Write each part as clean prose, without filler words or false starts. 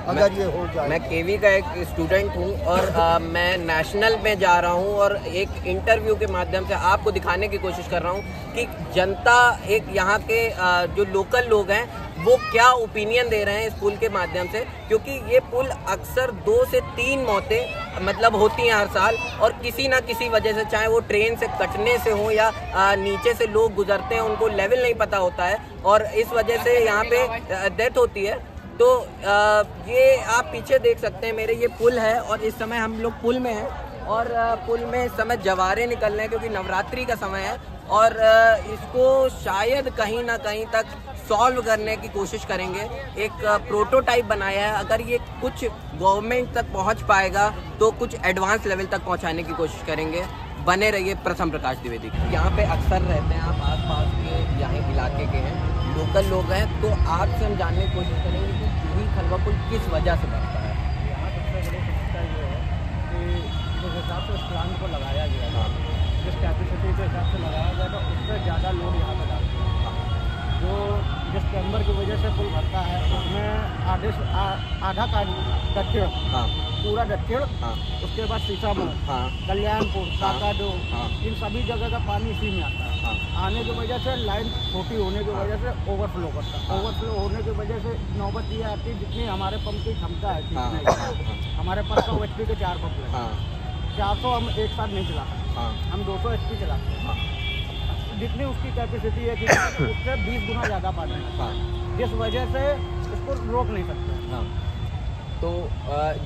अगर ये हो जाए। मैं केवी का एक स्टूडेंट हूँ और मैं नेशनल में जा रहा हूँ और एक इंटरव्यू के माध्यम से आपको दिखाने की कोशिश कर रहा हूँ कि जनता एक यहाँ के जो लोकल लोग हैं वो क्या ओपिनियन दे रहे हैं इस पुल के माध्यम से, क्योंकि ये पुल अक्सर 2 से 3 मौतें मतलब होती हैं हर साल और किसी ना किसी वजह से, चाहे वो ट्रेन से कटने से हो या नीचे से लोग गुजरते हैं उनको लेवल नहीं पता होता है और इस वजह से यहाँ पे डेथ होती है। तो ये आप पीछे देख सकते हैं मेरे, ये पुल है और इस समय हम लोग पुल में हैं और पुल में इस समय जवारे निकल रहे हैं क्योंकि नवरात्रि का समय है और इसको शायद कहीं ना कहीं तक सॉल्व करने की कोशिश करेंगे। एक प्रोटोटाइप बनाया है, अगर ये कुछ गवर्नमेंट तक पहुंच पाएगा तो कुछ एडवांस लेवल तक पहुंचाने की कोशिश करेंगे। बने रहिए प्रथम प्रकाश द्विवेदी। यहाँ पे अक्सर रहते हैं आप, आसपास के यहाँ इलाके के हैं, लोकल लोग हैं, तो आपसे हम जानने की कोशिश करेंगे कि जूही खलवा पुल किस वजह से बनता है। यहाँ सबसे बड़ी समस्या ये है कि जिस हिसाब से प्लांट को लगाया गया था, जिस कैपेसिटी के हिसाब से लगाया गया था उससे ज़्यादा लोड यहाँ पर डालते हैं, जो जिस चैम्बर की वजह से पुल भरता है उसमें आधा का दक्षिण, पूरा दक्षिण, उसके बाद सीतापुर, कल्याणपुर, काकाडो, इन सभी जगह का पानी इसी में आता है। आने की वजह से लाइन छोटी होने की वजह से ओवरफ्लो करता है। ओवरफ्लो होने की वजह से नौबत ये आती है जितनी हमारे पंप की क्षमता है, हमारे पास 100 HP के 4 पंप है, 400 हम एक साथ नहीं चलाते, हम 200 HP चलाते हैं। जितनी उसकी कैपेसिटी है कि उससे 20 गुना ज़्यादा पानी है, जिस वजह से इसको रोक नहीं सकते। तो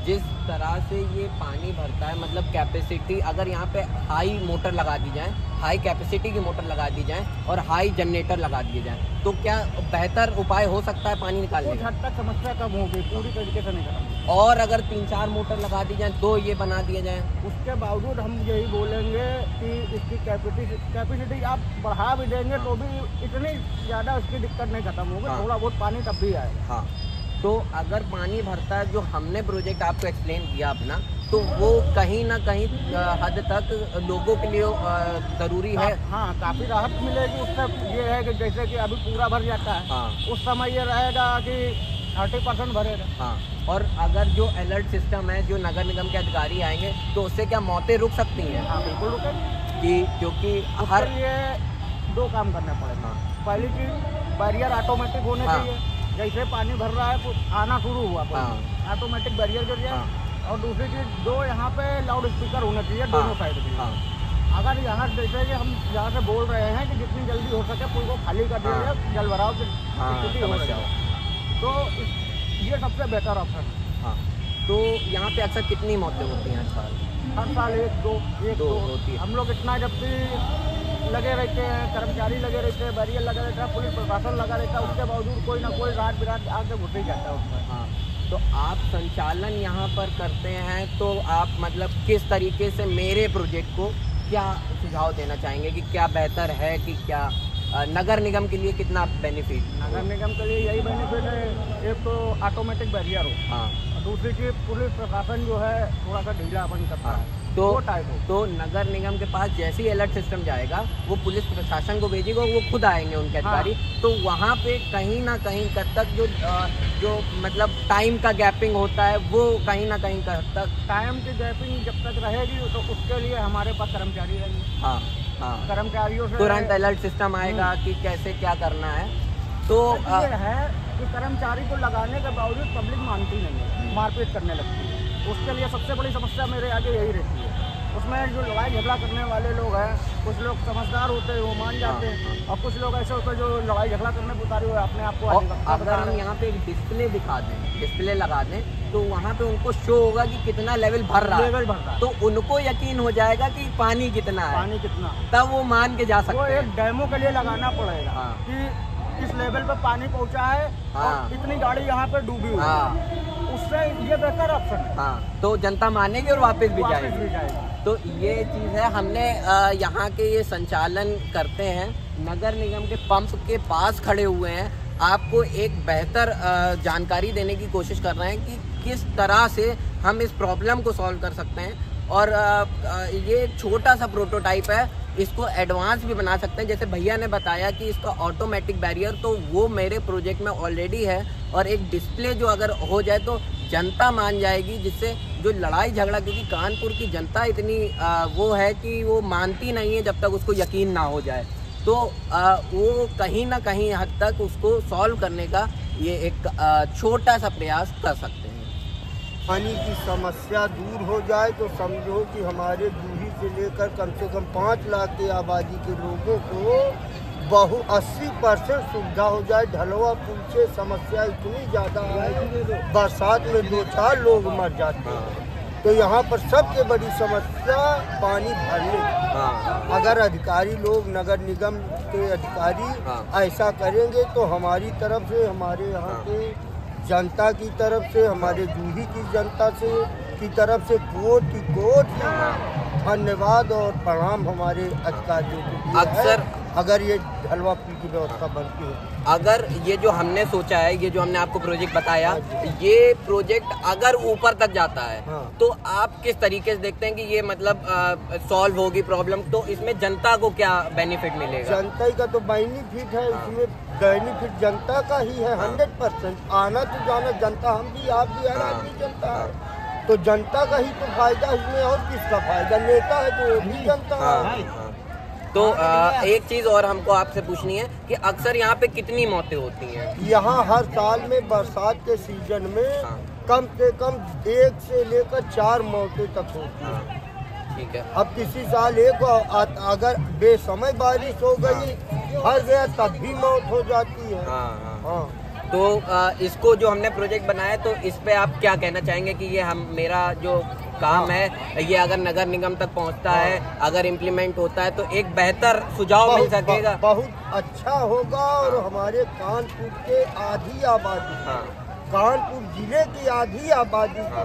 जिस तरह से ये पानी भरता है, मतलब कैपेसिटी, अगर यहाँ पे हाई मोटर लगा दी जाए, हाई कैपेसिटी की मोटर लगा दी जाए और हाई जनरेटर लगा दिए जाए तो क्या बेहतर उपाय हो सकता है पानी निकालने का? कुछ हद तक समस्या कम होगी, पूरी तरीके से नहीं खत्म। और अगर 3-4 मोटर लगा दी जाए तो ये बना दिया जाए, उसके बावजूद हम यही बोलेंगे कि इसकी कैपेसिटी आप बढ़ा भी देंगे तो भी इतनी ज़्यादा उसकी दिक्कत नहीं खत्म होगी। थोड़ा बहुत पानी तब भी आएगा। तो अगर पानी भरता है, जो हमने प्रोजेक्ट आपको एक्सप्लेन किया अपना, तो वो कहीं ना कहीं हद तक लोगों के लिए ज़रूरी है। हाँ, काफ़ी राहत मिलेगी उससे। ये है कि जैसे कि अभी पूरा भर जाता है, उस समय ये रहेगा कि 30% भरेगा। और अगर जो अलर्ट सिस्टम है, जो नगर निगम के अधिकारी आएंगे तो उससे क्या मौतें रुक सकती हैं? हाँ, बिल्कुल रुकेगी। कि क्योंकि हर ये 2 काम करना पड़ेगा। पहली चीज़, बैरियर ऑटोमेटिक होने चाहिए। जैसे पानी भर रहा है, आना शुरू हुआ, ऑटोमेटिक बैरियर गिर जाए। और दूसरी चीज़, 2 यहाँ पे लाउड स्पीकर होना चाहिए दोनों साइड में। अगर यहाँ जैसे कि हम यहाँ से बोल रहे हैं कि जितनी जल्दी हो सके पुल को खाली कर दिया जाए, जल भराव की स्थिति हो जाए, तो ये सबसे बेहतर ऑप्शन है। तो यहाँ पे अक्सर कितनी मौतें होती हैं हर साल? 1-2 होती है। हम लोग इतना जबकि लगे रहते हैं, कर्मचारी लगे रहते हैं, बैरियर लगा रहता है, पुलिस प्रशासन लगा रहता है, उसके बावजूद कोई ना कोई रात बिरात आके घुस ही जाता है उसमें। तो आप संचालन यहाँ पर करते हैं, तो आप मतलब किस तरीके से मेरे प्रोजेक्ट को क्या सुझाव देना चाहेंगे कि क्या बेहतर है, कि क्या नगर निगम के लिए कितना बेनिफिट? नगर निगम के लिए यही बेनिफिट है, एक तो ऑटोमेटिक बैरियर हो, और दूसरी चीज़ पुलिस प्रशासन जो है थोड़ा सा ढीलापन करता है। तो नगर निगम के पास जैसे ही अलर्ट सिस्टम जाएगा वो पुलिस प्रशासन को भेजेगा, वो खुद आएंगे उनके अधिकारी। तो वहाँ पे कहीं ना कहीं कब तक जो मतलब टाइम का गैपिंग होता है वो कहीं ना कहीं कब तक टाइम की गैपिंग जब तक रहेगी तो उसके लिए हमारे पास कर्मचारी रहेंगे। कर्मचारियों से तुरंत अलर्ट सिस्टम आएगा कि कैसे क्या करना है। तो ये है कि कर्मचारी को लगाने के बावजूद पब्लिक मानती नहीं है, मारपीट करने लगती है। उसके लिए सबसे बड़ी समस्या मेरे आगे यही रहती है। उसमें जो लड़ाई झगड़ा करने वाले लोग हैं, कुछ लोग समझदार होते हैं, वो मान जाते हैं, और कुछ लोग ऐसे होते हैं जो लड़ाई झगड़ा करने को उतारे हुए अपने आप को। अगर हम यहाँ पे एक डिस्प्ले दिखा दें, डिस्प्ले लगा दें, तो वहाँ पे उनको शो होगा कि कितना लेवल भर रहा है, तो उनको यकीन हो जाएगा कि पानी कितना है, तब वो मान के जा सकते हैं। वो एक डेमो के लिए लगाना पड़ेगा कि इस लेवल पे पानी पहुँचा है और इतनी गाड़ी यहाँ पे डूबी हुई है, उससे ये बेहतर ऑप्शन है। तो जनता मानेगी और वापस भी जाएगी। तो ये चीज़ है, हमने यहाँ के ये संचालन करते हैं, नगर निगम के पंप के पास खड़े हुए हैं, आपको एक बेहतर जानकारी देने की कोशिश कर रहे हैं कि किस तरह से हम इस प्रॉब्लम को सॉल्व कर सकते हैं। और ये छोटा सा प्रोटोटाइप है, इसको एडवांस भी बना सकते हैं। जैसे भैया ने बताया कि इसका ऑटोमेटिक बैरियर, तो वो मेरे प्रोजेक्ट में ऑलरेडी है। और एक डिस्प्ले जो अगर हो जाए तो जनता मान जाएगी, जिससे जो लड़ाई झगड़ा, क्योंकि कानपुर की जनता इतनी वो है कि वो मानती नहीं है जब तक उसको यकीन ना हो जाए, तो वो कहीं ना कहीं हद तक उसको सॉल्व करने का ये एक छोटा सा प्रयास कर सकते हैं। पानी की समस्या दूर हो जाए तो समझो कि हमारे जूही से लेकर कम से कम 5 लाख की आबादी के लोगों को 80% सुविधा हो जाए। ढलवा पुल से समस्या इतनी ज़्यादा है, बरसात में 2-4 लोग मर जाते हैं। तो यहाँ पर सबसे बड़ी समस्या पानी भरने। अगर अधिकारी लोग, नगर निगम के अधिकारी ऐसा करेंगे तो हमारी तरफ से, हमारे यहाँ के जनता की तरफ से, हमारे जूही की जनता की तरफ से कोटि धन्यवाद और प्रणाम हमारे अधिकारियों को अक्सर। अगर ये ढलवा पुल की व्यवस्था बनती है, अगर ये जो हमने सोचा है, ये जो हमने आपको प्रोजेक्ट बताया, ये प्रोजेक्ट अगर ऊपर तक जाता है तो आप किस तरीके से देखते हैं कि ये मतलब सॉल्व होगी प्रॉब्लम? तो इसमें जनता को क्या बेनिफिट मिलेगा? जनता का तो बेनिफिट है, इसमें बेनिफिट जनता का ही है 100%। आना तो जाना जनता, हम भी, आप भी, हर आदमी जनता है, तो जनता का ही तो फायदा इसमें। और किसका फायदा? नेता है तो वो भी जनता है। तो एक चीज़ और हमको आपसे पूछनी है कि अक्सर यहाँ पे कितनी मौतें होती हैं? यहाँ हर साल में बरसात के सीजन में कम से कम 1 से लेकर 4 मौतें तक होती हैं। ठीक है। अब किसी साल एक अगर बेसमय बारिश हो गई, भर गया, तब भी मौत हो जाती है। हाँ। तो इसको जो हमने प्रोजेक्ट बनाया, तो इस पे आप क्या कहना चाहेंगे कि ये मेरा जो काम है, ये अगर नगर निगम तक पहुंचता है, अगर इम्प्लीमेंट होता है, तो एक बेहतर सुझाव मिल सकेगा? बहुत अच्छा होगा। और हमारे कानपुर के आधी आबादी, कानपुर जिले की आधी आबादी को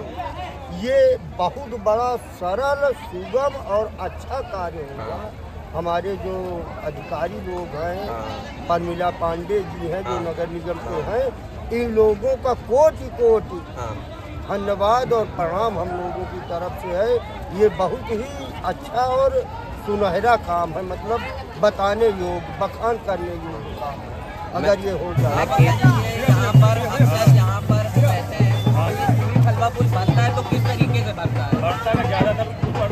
ये बहुत बड़ा सरल, सुगम और अच्छा कार्य होगा। हमारे जो अधिकारी लोग हैं, परमिला पांडे जी हैं जो नगर निगम के हैं, इन लोगों का कोटि धन्यवाद और प्रणाम हम लोगों की तरफ से है। ये बहुत ही अच्छा और सुनहरा काम है, मतलब बताने योग, बखान करने योग काम है अगर ये हो जाए। यहाँ पर रहते हैं, खलवा पुल बनता है तो किस तरीके से बनता है? बढ़ता है ज़्यादातर ऊपर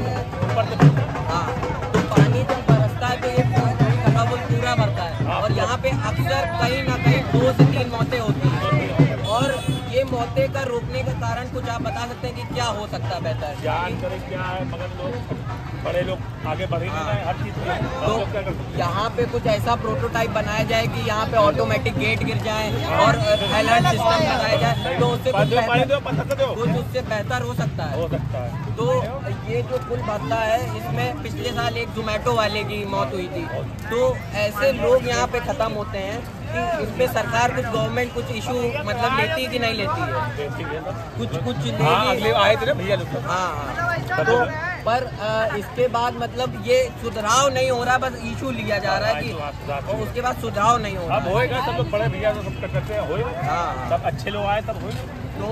तो पानी जब बरसता है तो ये खलवा पुल पूरा भरता है, और यहाँ पे अक्सर कहीं ना कहीं 2 से 3 मौतें होती हैं। और ये मौतें का रोकने का कारण कुछ आप बता सकते हैं कि क्या हो सकता है बेहतर? जान करें क्या है, मगर लोग, बड़े लोग आगे बढ़ ही नहीं रहे हर चीज़ में। तो यहाँ पे कुछ ऐसा प्रोटोटाइप बनाया जाए कि यहाँ पे ऑटोमेटिक गेट गिर जाए और अलर्ट सिस्टम लगाया जाए, तो उससे कुछ उससे बेहतर हो सकता है। तो ये जो पुल बनता है, इसमें पिछले साल एक जोमेटो वाले की मौत हुई थी। तो ऐसे लोग यहाँ पे खत्म होते हैं कि इस पे सरकार, कुछ गवर्नमेंट कुछ इशू मतलब लेती है कि नहीं लेती है? कुछ लेगी, आए थे ना भैया लोग। तो पर इसके बाद मतलब ये सुधार नहीं हो रहा, बस इशू लिया जा रहा है कि, और उसके बाद सुधार नहीं हो रहा। अब होएगा, सब लोग बड़े भैया सब करते हैं, होएगा। सब अच्छे लोग आए तब होएगा। तो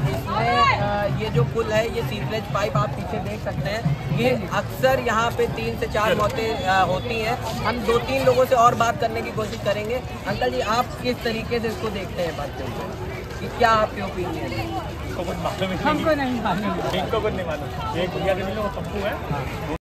इसमें ये जो पुल है, ये सीवरेज पाइप आप पीछे देख सकते हैं कि अक्सर यहाँ पे 3 से 4 मौतें होती हैं। हम 2-3 लोगों से और बात करने की कोशिश करेंगे। अंकल जी, आप किस तरीके से इसको देखते हैं बात करके, कि क्या आपके ओपिनियन है? हमको नहीं मालूम, इनको कुछ नहीं मालूम, ये भैया के नहीं, वो पप्पू है।